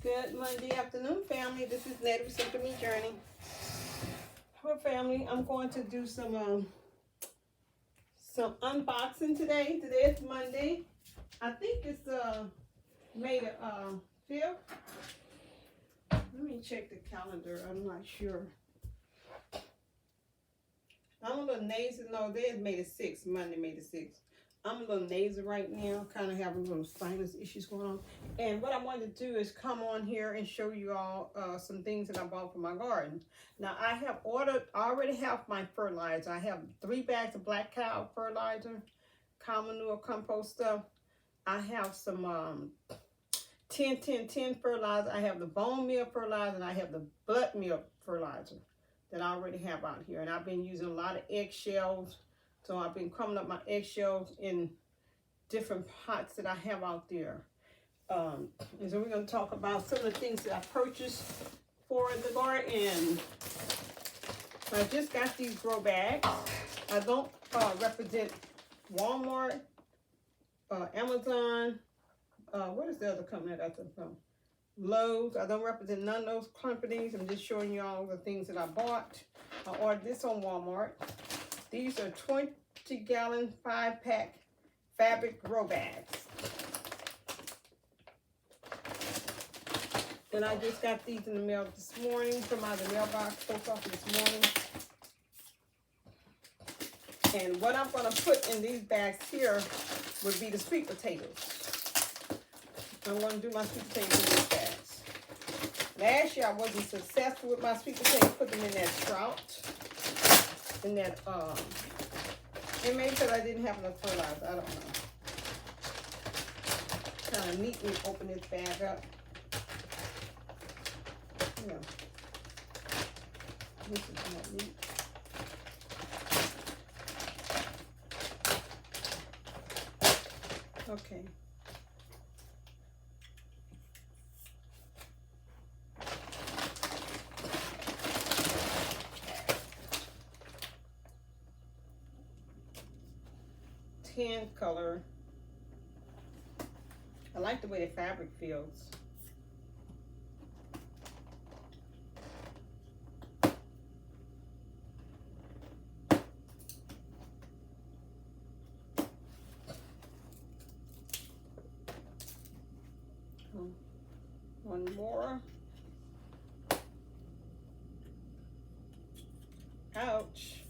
Good Monday afternoon, family. This is Nettie with Simple Me Journey. Well, family, I'm going to do some unboxing today. Today is Monday. I think it's May the 5th. Let me check the calendar. I'm not sure. I'm a little nasal. No, there's May the 6th. Monday, May the 6th. I'm a little nasal right now, kind of having little sinus issues going on. And what I wanted to do is come on here and show you all some things that I bought for my garden. Now, I already have my fertilizer. I have 3 bags of Black Cow fertilizer, cow manure, compost stuff. I have some 10-10-10 fertilizer. I have the bone meal fertilizer, and I have the blood meal fertilizer that I already have out here. And I've been using a lot of eggshells. So I've been coming up my eggshells in different pots that I have out there. And so we're going to talk about some of the things that I purchased for the garden. I just got these grow bags. I don't represent Walmart, Amazon. What is the other company I got them from? Lowe's. I don't represent none of those companies. I'm just showing you all the things that I bought. I ordered this on Walmart. These are 20-gallon 5-pack fabric grow bags. And I just got these in the mail this morning from out of the mailbox, post office this morning. And what I'm going to put in these bags here would be the sweet potatoes. I'm going to do my sweet potatoes in these bags. Last year I wasn't successful with my sweet potatoes, put them in that trout. And that, it may because I didn't have enough fertilizer. I don't know. Kind of neat when you open this bag up. Yeah. This is not neat. Okay. Tan color. I like the way the fabric feels. One more. Ouch.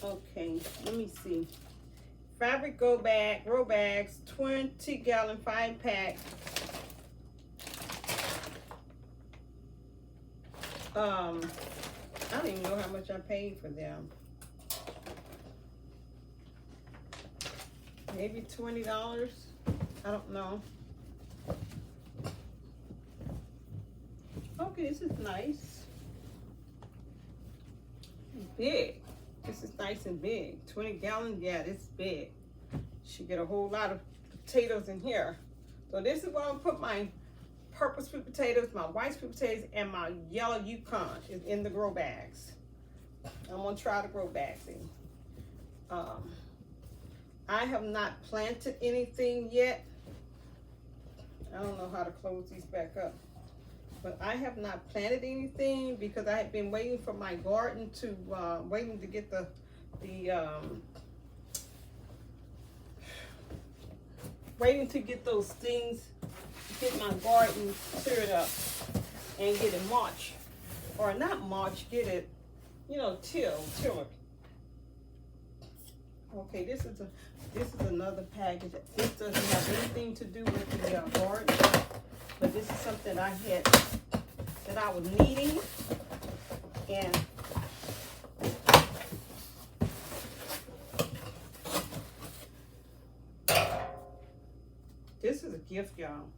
Okay, let me see. Fabric grow bags, 20-gallon 5-pack. I don't even know how much I paid for them. Maybe $20. I don't know. Okay, this is nice. Big. This is nice and big. 20 gallons, yeah, this is big. Should get a whole lot of potatoes in here. So this is where I'm gonna put my purple sweet potatoes, my white sweet potatoes, and my yellow Yukon is in the grow bags. I'm gonna try the grow bags in. I have not planted anything yet. I don't know how to close these back up. But I have not planted anything because I have been waiting for my garden to, waiting to get waiting to get those things, get my garden cleared up and get it mulch. Or not mulch, get it, you know, tilled. Okay, this is another package. This doesn't have anything to do with the garden. But this is something that I was needing, and this is a gift, y'all.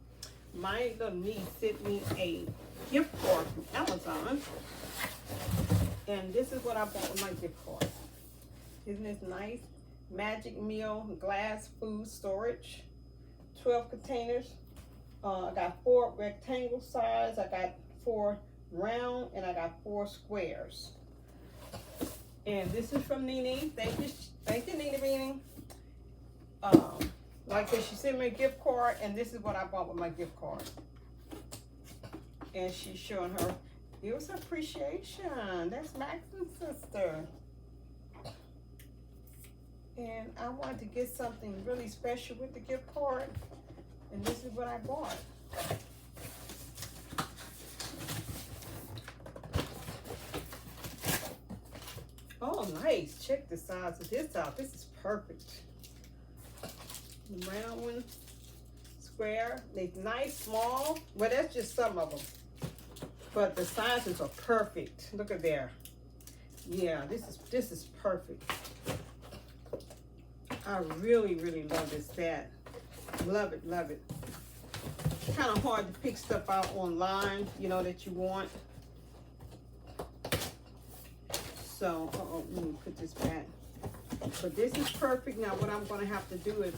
My little niece sent me a gift card from Amazon, and this is what I bought with my gift card. Isn't this nice? Magic Meal glass food storage, 12 containers. I got 4 rectangle size, I got 4 round, and I got 4 squares. And this is from Nene. Thank you, Nene Beanie. Like I said, she sent me a gift card, and this is what I bought with my gift card. And she's showing her, it was appreciation. That's Max's sister. And I wanted to get something really special with the gift card, and this is what I bought. Oh, nice. Check the size of this out. This is perfect. The round one, square. They're nice, small. Well, that's just some of them. But the sizes are perfect. Look at there. Yeah, this is perfect. I really, really love this set. Love it, love it. Kind of hard to pick stuff out online, you know, that you want. So, let me put this back. But this is perfect. Now, what I'm going to have to do is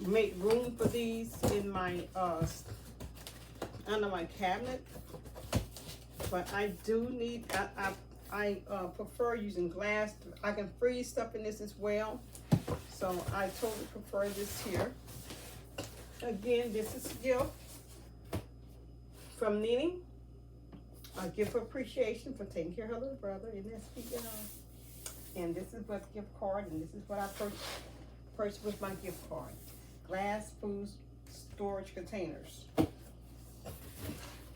make room for these in my under my cabinet. But I do need. I prefer using glass. I can freeze stuff in this as well. So I totally prefer this here. Again, this is a gift from Nene. A gift of appreciation for taking care of her little brother. Isn't that sweet, y'all? And this is what the gift card, and this is what I purchased with my gift card. Glass food storage containers.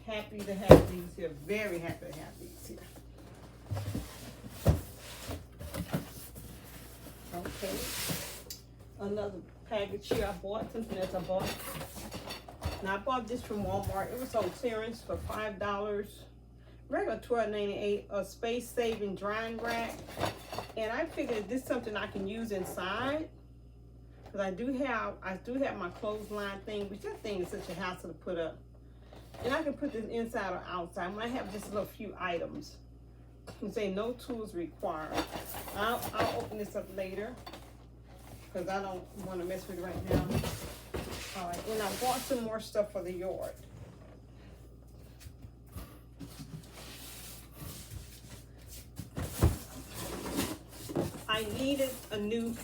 Happy to have these here. Very happy to have these here. Okay. Another package here I bought. Something else I bought. Now I bought this from Walmart. It was on clearance for $5. Regular $12.98. A space-saving drying rack. And I figured this is something I can use inside. Because I do have my clothesline thing, which that thing is such a hassle to put up. And I can put this inside or outside when I have just a little few items. You say no tools required. I'll open this up later because I don't want to mess with it right now. All right, and I bought some more stuff for the yard. I needed a new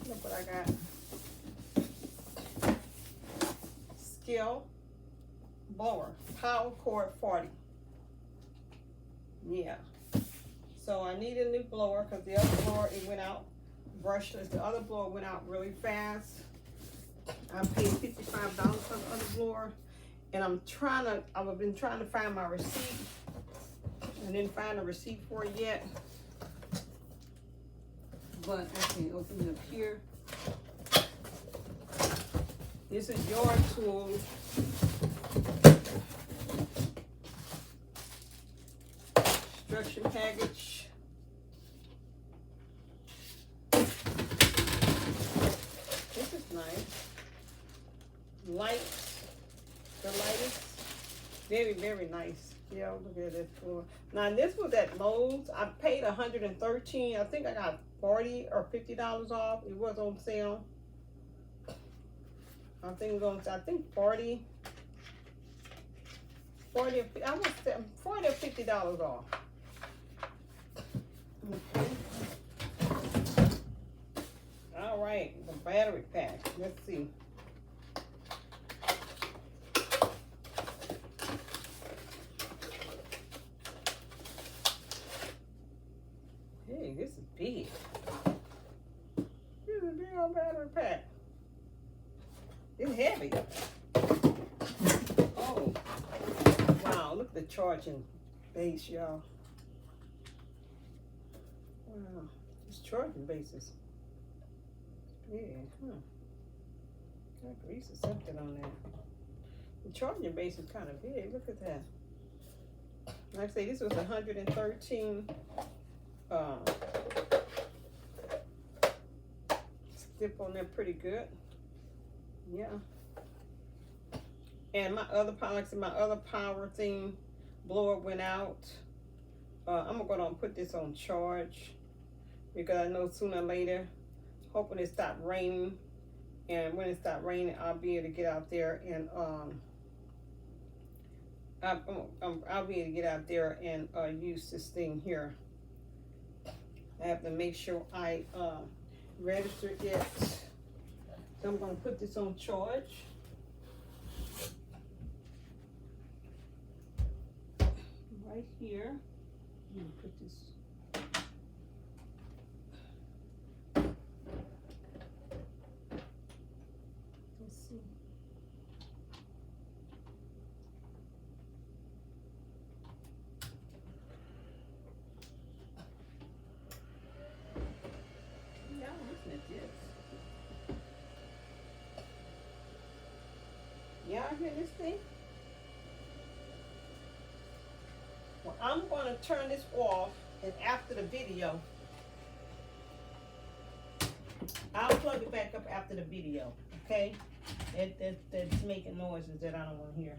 look what I got. Skill blower, power cord 40. Yeah. So I need a new blower because the other blower, it went out brushless. The other blower went out really fast. I paid $55 for the other blower. And I've been trying to find my receipt. I didn't find a receipt for it yet. But I can open it up here. This is your tool. Instruction package. This is nice. Lights. The lights. Very, very nice. Yeah, look at this floor. Now this was at Lowe's. I paid $113. I think I got $40 or $50 off. It was on sale. I think it was on, I think 40 or $50 off. Okay. All right, the battery pack. Let's see. Hey, this is big. This is a big old battery pack. It's heavy. Oh, wow, look at the charging base, y'all. Wow, it's charging bases. Yeah, got grease or something on that. The charging base is kind of big. Look at that. Like I say, this was 113. Stip on there pretty good. Yeah. And my other products and my other power thing blower went out. I'm gonna go ahead and put this on charge because I know sooner or later, hoping it stop raining. And when it stops raining, I'll be able to get out there and I'll be able to get out there and use this thing here. I have to make sure I register it. So I'm going to put this on charge. Right here. I'm going to put this. Let's see. Yeah, I'm looking at this. Y'all hear this thing? Well, I'm going to turn this off, and after the video, I'll plug it back up after the video, okay? That's making noises that I don't want to hear.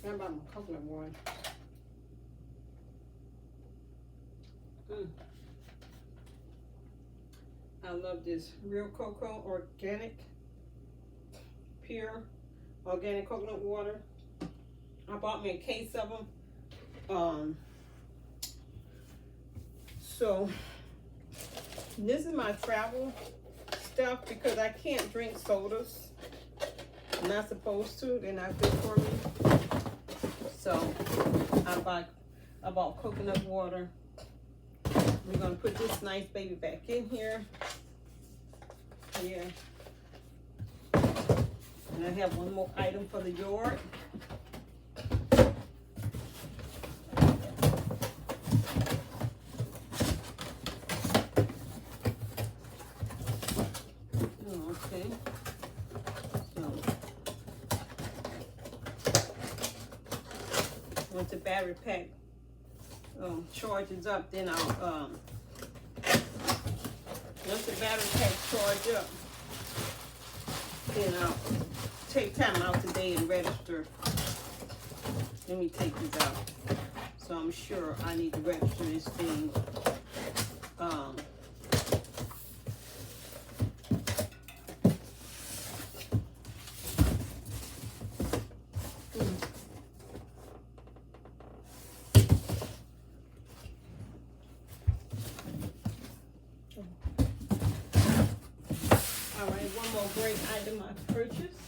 How about my coconut water? I love this Real Cocoa organic, pure organic coconut water. I bought me a case of them. So this is my travel stuff because I can't drink sodas. I'm not supposed to. They're not good for me. So I bought coconut water. We're gonna put this nice baby back in here. Yeah. And I have one more item for the yard. Okay. So once the battery pack charges up, then I'll once the battery pack charge up, then I'll take time out today and register. Let me take this out. So I'm sure I need to register this thing. All right, one more great item I purchased.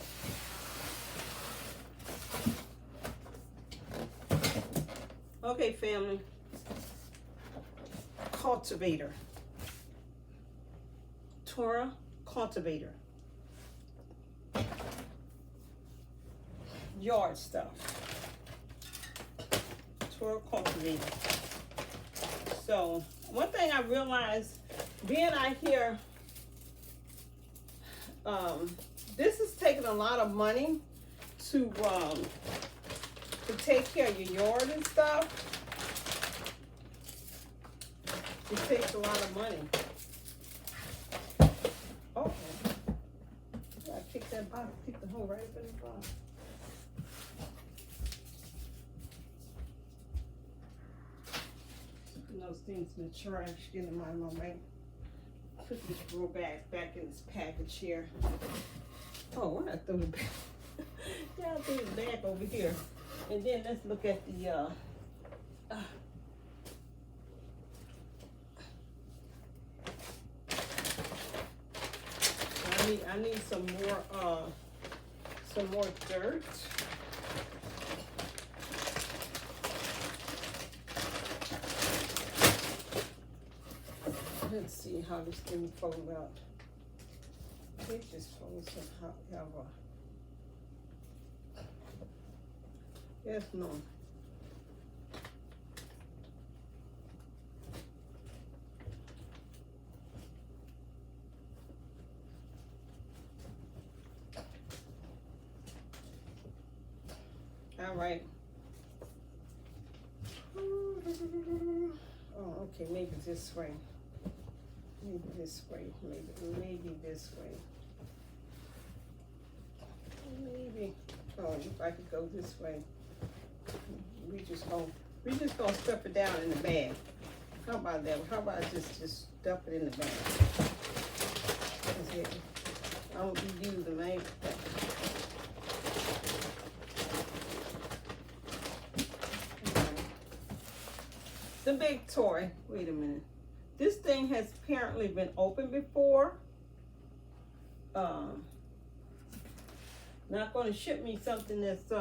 Okay, family. Cultivator. Torah cultivator. Yard stuff. Torah cultivator. So, one thing I realized being out here, this is taking a lot of money to take care of your yard and stuff. It takes a lot of money. Oh, I kicked that box, kicked the hole right up in the box. Putting those things in the trash, getting my moment. Put this roll back in this package here. Oh, why I threw it back? Yeah, I threw it back over here. And then let's look at the I need some more dirt. Let's see how this thing folds out. It just folds somehow. Yes, no. All right. Oh, okay, maybe this way. Maybe this way. Maybe this way. Maybe. Oh, if I could go this way. We just gonna stuff it down in the bag. How about that? How about just stuff it in the bag? That's it. I won't be using, right? The big toy. Wait a minute. This thing has apparently been opened before. Not going to ship me something that's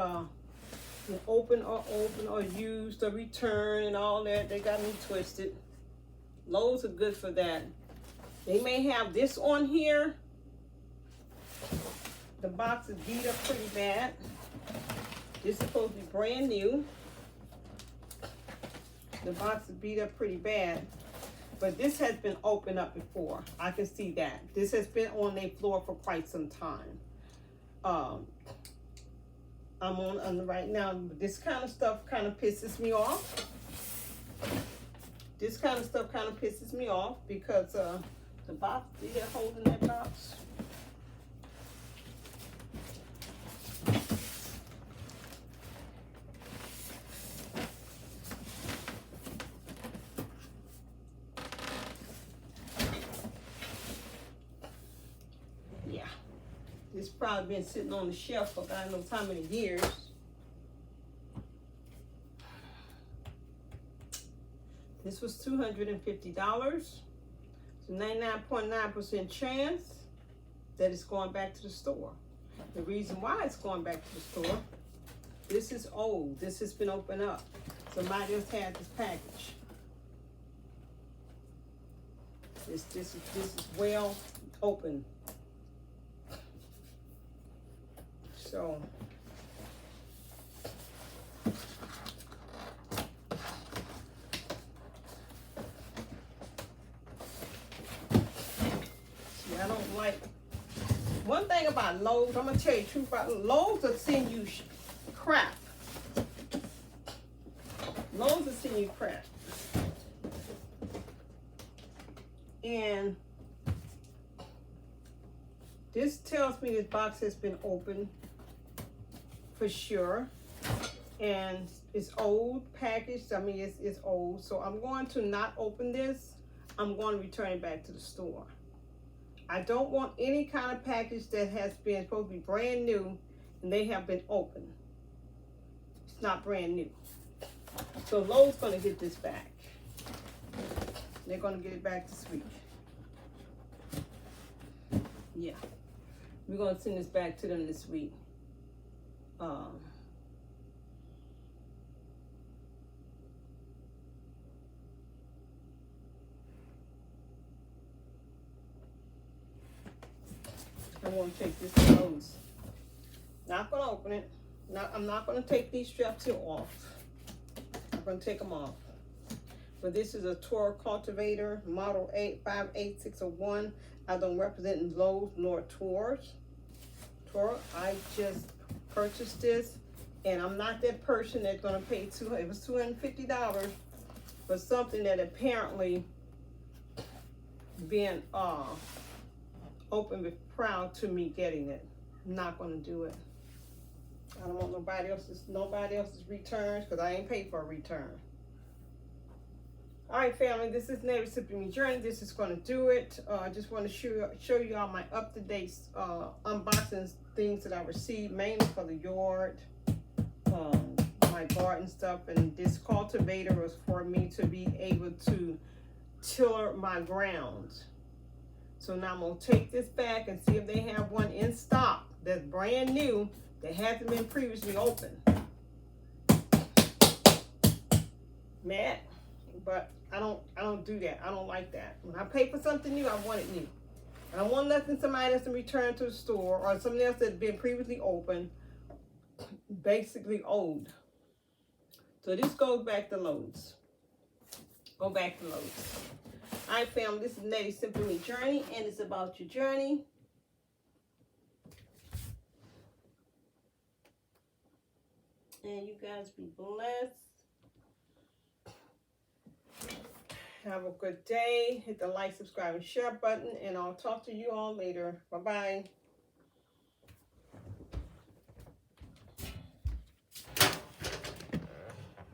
been open or used or returned and all that. They got me twisted. Lowe's are good for that. They may have this on here. The box is beat up pretty bad. This is supposed to be brand new. The box is beat up pretty bad. But this has been opened up before. I can see that. This has been on their floor for quite some time. I'm on right now. This kind of stuff kind of pisses me off. This kind of stuff kind of pisses me off because the box, see that hole in that box? Yeah. This probably been sitting on the shelf for God knows how many years. This was $250. So 99.9% chance that it's going back to the store. The reason why it's going back to the store, this is old. This has been opened up. Somebody else had this package. This is well open. So I don't like, one thing about Lowe's, I'm gonna tell you the truth about Lowe's will send you crap. Lowe's will send you crap. And this tells me this box has been opened for sure. And it's old packaged. I mean, it's old. So I'm going to not open this. I'm going to return it back to the store. I don't want any kind of package that has been supposed to be brand new and they have been opened. It's not brand new. So Lowe's going to get this back. They're going to get it back this week. Yeah. We're going to send this back to them this week. I'm going to take this to Lowe's. Not going to open it. I'm not going to take these straps here off. I'm going to take them off. But this is a Toro cultivator, model 58601. I don't represent Lowe's nor Toro. I just purchased this, and I'm not that person that's going to pay it was $250 for something that apparently been open prior to me getting it. I'm not going to do it. I don't want nobody else's returns because I ain't paid for a return. All right, family, this is Native Sipping Me Journey. This is going to do it. I just want to show you all my up-to-date unboxing things that I received, mainly for the yard, my garden stuff. And this cultivator was for me to be able to tiller my ground. So now I'm going to take this back and see if they have one in stock that's brand new that hasn't been previously opened. Mad, but I don't do that. I don't like that. When I pay for something new, I want it new. I don't want nothing somebody else to return to the store or something else that's been previously opened, basically old. So this goes back to Lowe's. Go back to Lowe's. All right, family, this is Native Sipping Me Journey, and it's about your journey. And you guys be blessed. Have a good day. Hit the like, subscribe, and share button, and I'll talk to you all later. Bye-bye.